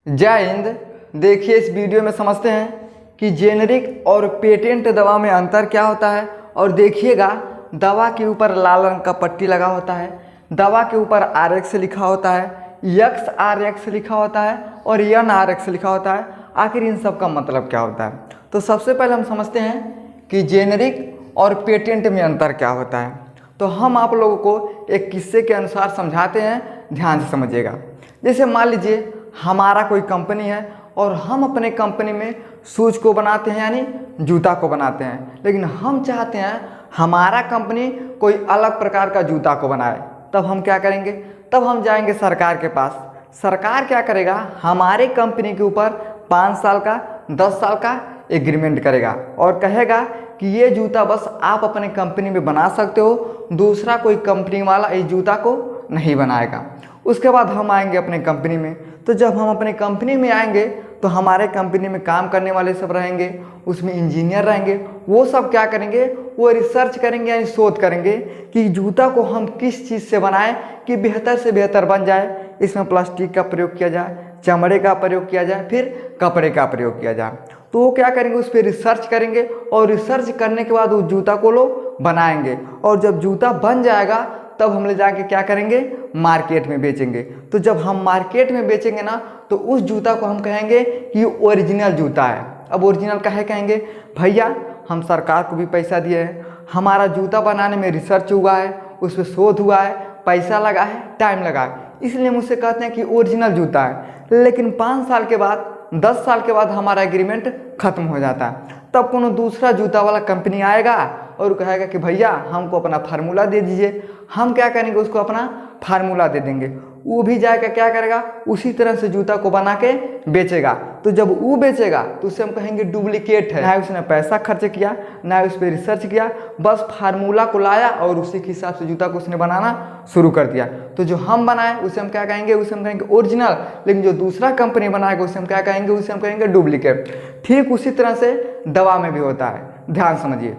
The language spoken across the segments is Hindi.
जय हिंद। देखिए इस वीडियो में समझते हैं कि जेनेरिक और पेटेंट दवा में अंतर क्या होता है। और देखिएगा दवा के ऊपर लाल रंग का पट्टी लगा होता है, दवा के ऊपर RX लिखा होता है, XRX लिखा होता है और NRX लिखा होता है। आखिर इन सब का मतलब क्या होता है? तो सबसे पहले हम समझते हैं कि जेनेरिक और पेटेंट में अंतर क्या होता है। तो हम आप लोगों को एक किस्से के अनुसार समझाते हैं, ध्यान से समझिएगा। जैसे मान लीजिए हमारा कोई कंपनी है और हम अपने कंपनी में शूज को बनाते हैं, यानी जूता को बनाते हैं, लेकिन हम चाहते हैं हमारा कंपनी कोई अलग प्रकार का जूता को बनाए। तब हम क्या करेंगे? तब हम जाएंगे सरकार के पास। सरकार क्या करेगा? हमारे कंपनी के ऊपर 5 साल का 10 साल का एग्रीमेंट करेगा और कहेगा कि ये जूता बस आप अपने कंपनी में बना सकते हो, दूसरा कोई कंपनी वाला इस जूता को नहीं बनाएगा। उसके बाद हम आएंगे अपने कंपनी में। तो जब हम अपने कंपनी में आएंगे तो हमारे कंपनी में काम करने वाले सब रहेंगे, उसमें इंजीनियर रहेंगे। वो सब क्या करेंगे? वो रिसर्च करेंगे, यानी शोध करेंगे कि जूता को हम किस चीज़ से बनाएं कि बेहतर से बेहतर बन जाए। इसमें प्लास्टिक का प्रयोग किया जाए, चमड़े का प्रयोग किया जाए, फिर कपड़े का प्रयोग किया जाए। तो वो क्या करेंगे? उस पर रिसर्च करेंगे और रिसर्च करने के बाद उस जूता को लोग बनाएंगे। और जब जूता बन जाएगा तब हम ले जाके क्या करेंगे? मार्केट में बेचेंगे। तो जब हम मार्केट में बेचेंगे ना, तो उस जूता को हम कहेंगे कि ओरिजिनल जूता है। अब ओरिजिनल काहे कहेंगे? भैया हम सरकार को भी पैसा दिए हैं, हमारा जूता बनाने में रिसर्च हुआ है, उस पर शोध हुआ है, पैसा लगा है, टाइम लगा है, इसलिए हम उससे कहते हैं कि ओरिजिनल जूता है। लेकिन 5 साल के बाद 10 साल के बाद हमारा एग्रीमेंट खत्म हो जाता है। तब कोनो दूसरा जूता वाला कंपनी आएगा और कहेगा कि भैया हमको अपना फार्मूला दे दीजिए। हम क्या करेंगे? उसको अपना फार्मूला दे देंगे। वो भी जाएगा क्या करेगा? उसी तरह से जूता को बना के बेचेगा। तो जब वो बेचेगा तो उसे हम कहेंगे डुप्लीकेट है। ना उसने पैसा खर्च किया, ना उस पर रिसर्च किया, बस फार्मूला को लाया और उसी के हिसाब से जूता को उसने बनाना शुरू कर दिया। तो जो हम बनाए उसे हम क्या कहेंगे? उसे हम कहेंगे ओरिजिनल। लेकिन जो दूसरा कंपनी बनाएगा उसे हम क्या कहेंगे? उसे हम कहेंगे डुप्लीकेट। ठीक उसी तरह से दवा में भी होता है, ध्यान समझिए।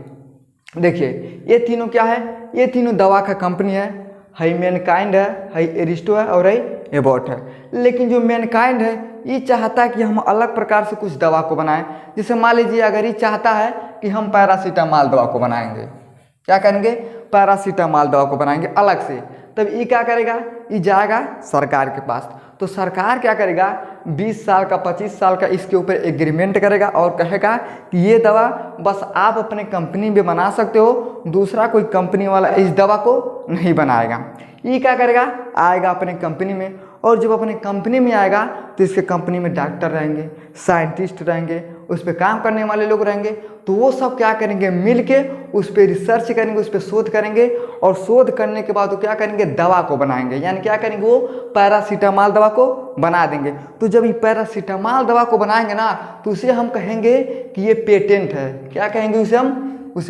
देखिए ये तीनों क्या है? ये तीनों दवा का कंपनी है मैनकाइंड है एरिस्टो है और एबॉट है। लेकिन जो मैनकाइंड है ये चाहता है कि हम अलग प्रकार से कुछ दवा को बनाएं। जैसे मान लीजिए अगर ये चाहता है कि हम पैरासीटामॉल दवा को बनाएंगे, क्या करेंगे? पैरासीटामॉल दवा को बनाएंगे अलग से। तब ये क्या करेगा? ये जाएगा सरकार के पास। तो सरकार क्या करेगा? 20 साल का 25 साल का इसके ऊपर एग्रीमेंट करेगा और कहेगा कि ये दवा बस आप अपने कंपनी में बना सकते हो, दूसरा कोई कंपनी वाला इस दवा को नहीं बनाएगा। ये क्या करेगा? आएगा अपने कंपनी में, और जब अपने कंपनी में आएगा तो इसके कंपनी में डॉक्टर रहेंगे, साइंटिस्ट रहेंगे, उस पर काम करने वाले लोग रहेंगे। तो वो सब क्या करेंगे? मिल के उस पर रिसर्च करेंगे, उस पर शोध करेंगे और शोध करने के बाद वो क्या करेंगे? दवा को बनाएंगे। यानी क्या करेंगे? वो पैरासीटामॉल दवा को बना देंगे। तो जब ये पैरासीटामॉल दवा को बनाएंगे ना, तो उसे हम कहेंगे कि ये पेटेंट है। क्या कहेंगे उसे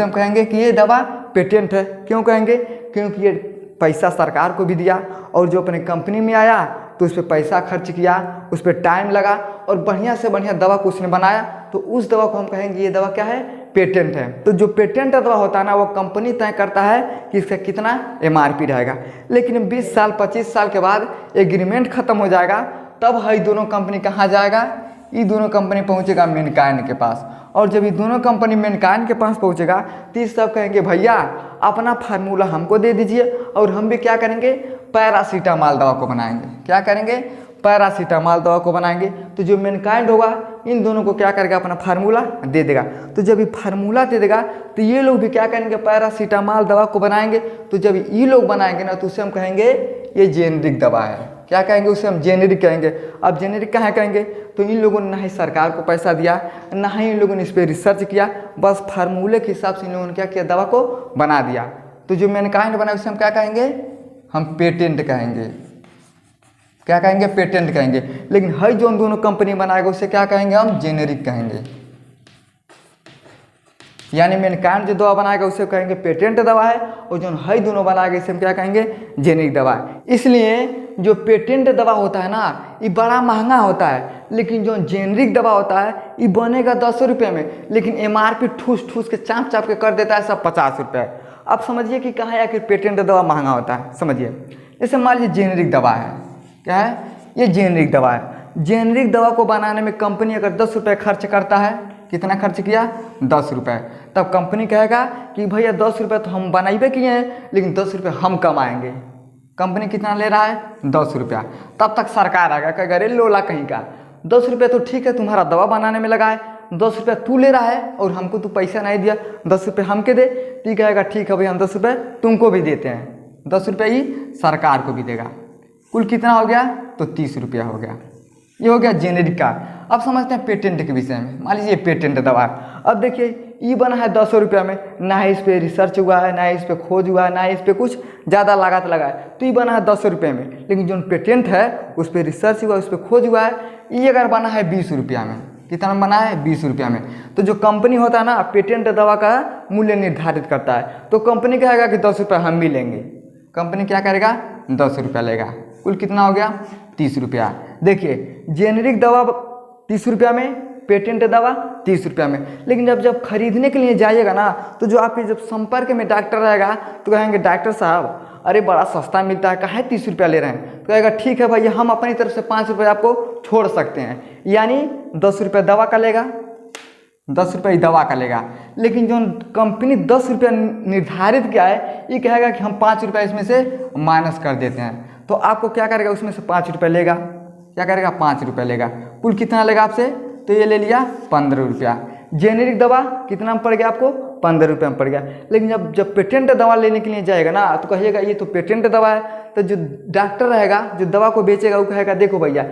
हम कहेंगे कि ये दवा पेटेंट है। क्यों कहेंगे? क्योंकि ये पैसा सरकार को भी दिया और जो अपने कंपनी में आया तो उस पर पैसा खर्च किया, उस पर टाइम लगा और बढ़िया से बढ़िया दवा को उसने बनाया। तो उस दवा को हम कहेंगे ये दवा क्या है? पेटेंट है। तो जो पेटेंट दवा होता है ना, वो कंपनी तय करता है कि इसका कितना MRP रहेगा। लेकिन 20 साल 25 साल के बाद एग्रीमेंट खत्म हो जाएगा, तब है दोनों कंपनी कहाँ जाएगा? ये दोनों कंपनी पहुँचेगा मैनकाइंड के पास। और जब ये दोनों कंपनी मैनकाइंड के पास पहुँचेगा तो सब कहेंगे भैया अपना फार्मूला हमको दे दीजिए और हम भी क्या करेंगे? पैरासीटामॉल दवा को बनाएंगे। क्या करेंगे? पैरासीटामॉल दवा को बनाएंगे। तो जो मैनकाइंड होगा इन दोनों को क्या करेगा? अपना फार्मूला दे देगा। तो जब ये फार्मूला दे देगा तो ये लोग भी क्या करेंगे? पैरासीटामॉल दवा को बनाएंगे। तो जब ये लोग बनाएंगे ना, तो उसे हम कहेंगे ये जेनेरिक दवा है। क्या कहेंगे? उसे हम जेनेरिक कहेंगे। अब जेनेरिक कहाँ कहेंगे? तो इन लोगों ने ना ही सरकार को पैसा दिया, ना ही इन लोगों ने इस पर रिसर्च किया, बस फार्मूले के हिसाब से इन लोगों ने क्या किया? दवा को बना दिया। तो जो मैनकाइंड बना उसे हम क्या कहेंगे? हम पेटेंट कहेंगे। क्या कहेंगे? पेटेंट कहेंगे। लेकिन है जो दोनों कंपनी बनाएगा उसे क्या कहेंगे? हम जेनेरिक कहेंगे। यानी मैनकाइंड जो दवा बनाएगा उसे कहेंगे पेटेंट दवा है, और जो है दोनों बनाएगा इसे हम क्या कहेंगे? जेनेरिक दवा है। इसलिए जो पेटेंट दवा होता है ना, ये बड़ा महंगा होता है, लेकिन जो जेनेरिक दवा होता है ये बनेगा 10 रुपये में, लेकिन MRP ठूस ठूस के चाप चाप के कर देता है सब 50 रुपये। अब समझिए कि कहाँ आखिर पेटेंट दवा महंगा होता है। समझिए, जैसे मान लीजिए जेनेरिक दवा है, क्या है? ये जेनेरिक दवा है। जेनरिक दवा को बनाने में कंपनी अगर 10 रुपये खर्च करता है, कितना खर्च किया? 10 रुपये। तब कंपनी कहेगा कि भैया 10 रुपये तो हम बनाइबे किए हैं, लेकिन 10 रुपये हम कमाएंगे। कंपनी कितना ले रहा है? 10 रुपया। तब तक सरकार आएगा कहेगा अरे लोला कहीं का, 10 रुपये तो ठीक है तुम्हारा दवा बनाने में लगा है, 10 रुपया तू ले रहा है और हमको तू पैसा नहीं दिया, 10 रुपये हमके दे। ठीक कहेगा ठीक है भाई हम 10 रुपये तुमको भी देते हैं, 10 रुपये ही सरकार को भी देगा। कुल कितना हो गया? तो 30 रुपया हो गया। ये हो गया जेनेरिक का। अब समझते हैं पेटेंट के विषय में। मान लीजिए पेटेंट दवा, अब देखिए ये बना है 200 रुपया में, ना ही इस पर रिसर्च हुआ है, ना ही इस पर खोज हुआ है, ना ही इस पर कुछ ज़्यादा लागत लगा है, तो ये बना है 200 रुपये में। लेकिन जो पेटेंट है उस पर रिसर्च हुआ, उस पर खोज हुआ है, ये अगर बना है 20 रुपया में, कितना बना है? 20 रुपया में। तो जो कंपनी होता है ना, पेटेंट दवा का मूल्य निर्धारित करता है, तो कंपनी कहेगा कि 10 रुपये हम भी लेंगे। कंपनी क्या करेगा? 10 रुपया लेगा। कुल कितना हो गया? 30 रुपया। देखिए जेनेरिक दवा 30 रुपया में, पेटेंट दवा 30 रुपया में। लेकिन जब खरीदने के लिए जाइएगा ना, तो जो आपके जब संपर्क में डॉक्टर रहेगा तो कहेंगे डॉक्टर साहब अरे बड़ा सस्ता मिलता है, काहे 30 रुपया ले रहे हैं? तो कहेगा ठीक है भैया हम अपनी तरफ से 5 रुपये आपको छोड़ सकते हैं, यानी 10 रुपये दवा का लेगा, 10 रुपये दवा का लेगा। लेकिन जो कंपनी 10 रुपया निर्धारित किया है, ये कहेगा कि हम 5 रुपये इसमें से माइनस कर देते हैं। तो आपको क्या करेगा? उसमें से 5 रुपये लेगा। क्या करेगा? 5 रुपये लेगा। कुल कितना लेगा आपसे? तो ये ले लिया 15 रुपया। जेनेरिक दवा कितना में पड़ गया आपको? 15 रुपये में पड़ गया। लेकिन जब पेटेंट दवा लेने के लिए जाएगा ना, तो कहिएगा ये तो पेटेंट दवा है, तो जो डॉक्टर रहेगा जो दवा को बेचेगा वो कहेगा देखो भैया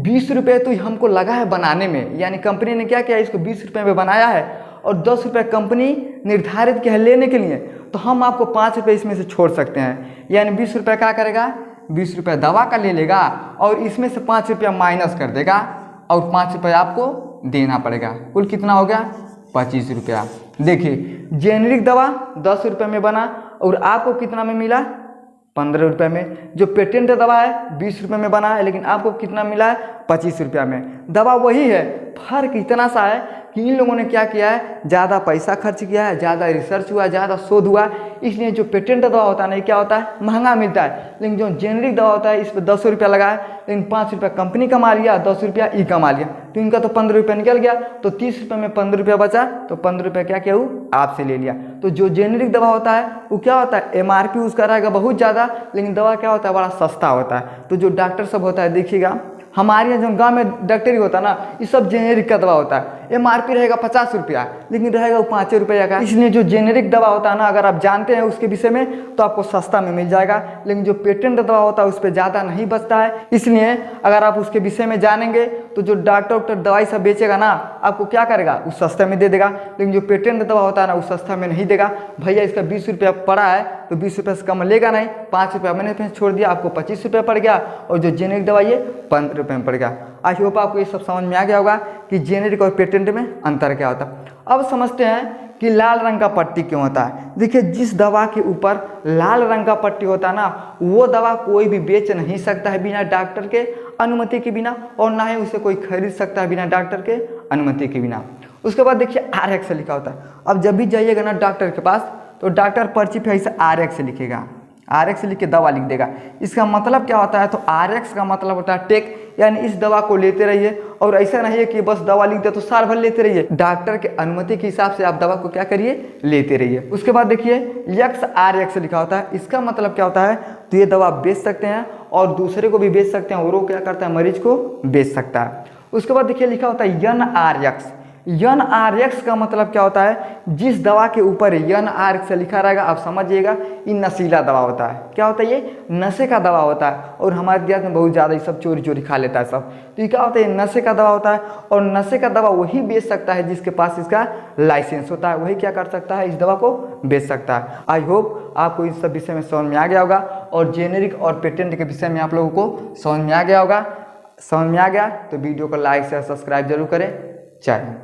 20 रुपये तो हमको लगा है बनाने में, यानी कंपनी ने क्या किया, इसको 20 रुपये में बनाया है और 10 रुपये कंपनी निर्धारित किया है लेने के लिए, तो हम आपको 5 रुपये इसमें से छोड़ सकते हैं। यानी 20 रुपये क्या करेगा? 20 रुपये दवा का ले लेगा और इसमें से 5 रुपया माइनस कर देगा और 5 रुपये आपको देना पड़ेगा। कुल कितना हो गया? 25 रुपया। देखिए जेनेरिक दवा 10 रुपये में बना और आपको कितना में मिला? 15 रुपये में। जो पेटेंट दवा है 20 रुपये में बना है, लेकिन आपको कितना मिला है? 25 रुपया में। दवा वही है, फर्क इतना सा है कि इन लोगों ने क्या किया है, ज़्यादा पैसा खर्च किया है, ज़्यादा रिसर्च हुआ, ज़्यादा शोध हुआ, इसलिए जो पेटेंट दवा होता है ना, क्या होता है? महंगा मिलता है। लेकिन जो जेनेरिक दवा होता है इस पर 200 रुपया लगा है, लेकिन 5 रुपया कंपनी कमा लिया, 10 रुपया ई कमा लिया, तो इनका तो 15 रुपया निकल गया। तो 30 रुपये में 15 रुपया बचा, तो 15 रुपया क्या किया वो आपसे ले लिया। तो जो जेनेरिक दवा होता है वो क्या होता है? MRP उसका रहेगा बहुत ज़्यादा, लेकिन दवा क्या होता है? बड़ा सस्ता होता है। तो जो डॉक्टर सब होता है देखिएगा, हमारे यहाँ जो गांव में डॉक्टरी होता है ना, ये सब जेनेरिक का दवा होता है। MRP रहेगा 50 रुपया, लेकिन रहेगा वो 5 रुपये का। इसलिए जो जेनेरिक दवा होता है ना, अगर आप जानते हैं उसके विषय में तो आपको सस्ता में मिल जाएगा। लेकिन जो पेटेंट दवा होता है उस पर ज़्यादा नहीं बचता है। इसलिए अगर आप उसके विषय में जानेंगे तो जो डॉक्टर दवाई सब बेचेगा ना, आपको क्या करेगा? वो सस्ते में दे देगा। लेकिन जो पेटेंट दवा होता है ना, वो सस्ता में नहीं देगा। भैया इसका 20 रुपया पड़ा है तो 20 रुपये से कम लेगा नहीं, 5 रुपया मैंने छोड़ दिया, आपको 25 रुपये पड़ गया। और जो जेनेरिक दवा ये 15 रुपये में पड़ गया। आई होप आपको ये सब समझ में आ गया होगा कि जेनेरिक और पेटेंट में अंतर क्या होता है। अब समझते हैं कि लाल रंग का पट्टी क्यों होता है। देखिए जिस दवा के ऊपर लाल रंग का पट्टी होता है ना, वो दवा कोई भी बेच नहीं सकता है बिना डॉक्टर के अनुमति के बिना, और ना ही उसे कोई खरीद सकता है बिना डॉक्टर के अनुमति के बिना। उसके बाद देखिए RX लिखा होता है। अब जब भी जाइएगा ना डॉक्टर के पास, तो डॉक्टर पर्ची पे ऐसे RX लिखेगा, RX लिख के दवा लिख देगा। इसका मतलब क्या होता है? तो RX का मतलब होता है टेक, यानी इस दवा को लेते रहिए। और ऐसा नहीं है कि बस दवा लिख दे तो साल भर लेते रहिए, डॉक्टर के अनुमति के हिसाब से आप दवा को क्या करिए? लेते रहिए। उसके बाद देखिए XRX लिखा होता है। इसका मतलब क्या होता है? तो ये दवा बेच सकते हैं और दूसरे को भी बेच सकते हैं, और वो क्या करता है? मरीज को बेच सकता है। उसके बाद देखिए लिखा होता है NRX। NRX का मतलब क्या होता है? जिस दवा के ऊपर NRX लिखा रहेगा, आप समझिएगा ये नशीला दवा होता है। क्या होता है? ये नशे का दवा होता है। और हमारे देश में बहुत ज़्यादा ये सब चोरी चोरी खा लेता है सब। तो ये क्या होता है? नशे का दवा होता है। और नशे का दवा वही बेच सकता है जिसके पास इसका लाइसेंस होता है, वही क्या कर सकता है? इस दवा को बेच सकता है। आई होप आपको इस सब विषय में समझ में आ गया होगा, और जेनेरिक और पेटेंट के विषय में आप लोगों को समझ में आ गया होगा। समझ में आ गया तो वीडियो को लाइक शेयर सब्सक्राइब जरूर करें। जय हिंद।